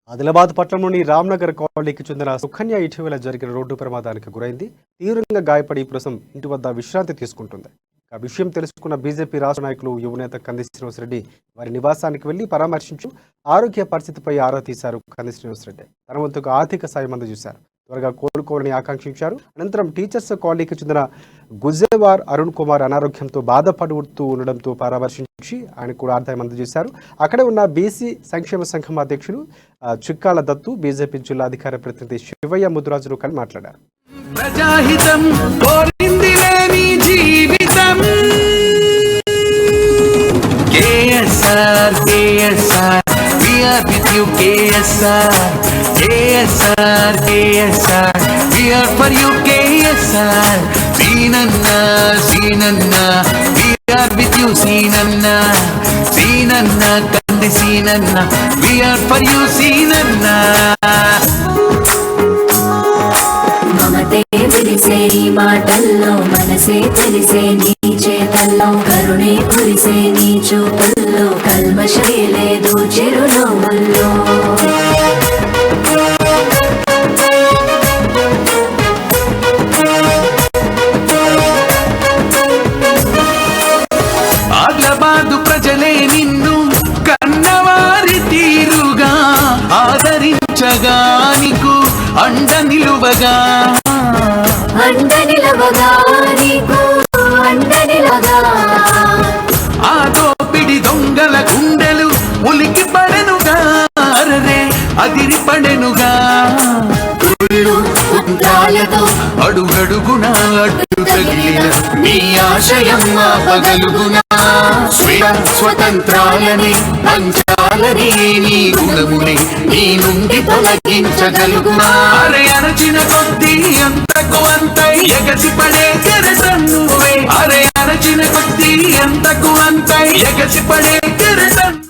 ఆదిలాబాద్ పట్టణంలోని రామ్నగర్ కాలనీకి చెందిన సుకన్య ఇటీవల జరిగిన రోడ్డు ప్రమాదానికి గురైంది. తీవ్రంగా గాయపడి ప్రస్తుతం ఇంటి వద్ద విశ్రాంతి తీసుకుంటుంది. ఆ విషయం తెలుసుకున్న బీజేపీ రాష్ట్ర నాయకులు యువనేత కంది శ్రీనివాసరెడ్డి వారి నివాసానికి వెళ్లి పరామర్శించు ఆరోగ్య పరిస్థితిపై ఆరా తీశారు. కంది శ్రీనివాసరెడ్డి తన వంతుగా ఆర్థిక సాయం అందజేశారు. త్వరగా కోలుకోవాలని ఆకాంక్షించారు. అనంతరం టీచర్స్ కాలనీకి చెందిన గుజేవార్ అరుణ్ కుమార్ అనారోగ్యంతో బాధపడుతూ ఉండడంతో పరామర్శించి ఆయన కూడా ఆర్థిక అందజేశారు. అక్కడే ఉన్న బీసీ సంక్షేమ సంఘం అధ్యక్షులు చిక్కాల దత్తు, బీజేపీ జిల్లా అధికార ప్రతినిధి శివయ్య ముద్రాజులు కలిసి మాట్లాడారు. ప్రజాహితం కోరిందిలే నీ జీవితం KSR KSR we are with you KSR KSR KSR we are for you KSR Seenanna Seenanna we are with you Seenanna Seenanna Kandi Seenanna we are for you Seenanna తెలిసే నీ మాటల్లో మనసే తెలిసే నీ చేతల్లో కరుణే కురిసే నీ చూపుల్లో కల్మషే లేదు చిరునవ్వుల్లో ఆదిలాబాదు ప్రజలే నిన్ను కన్నవారి తీరుగా ఆదరించగా నీకు అండ నిలువగా ఆ దోపిడి దొంగల గుండెలు ఉలికి పడెనుగా రే అదిరి పడెనుగా అడుగడుగునా అడ్డు తగిలిన నీ ఆశయం ఆపగలుగునా స్వతంత్రాలని పంచాలని నీ గుణముని నీ నుండి తొలగించగలుగునా అరే అరచిన కొద్దీ అంతకు అంతై ఎగసి పడే కెరటన్నువే అరే అరచిన కొద్దీ అంతకు అంతై ఎగసి పడే కెరటన్ను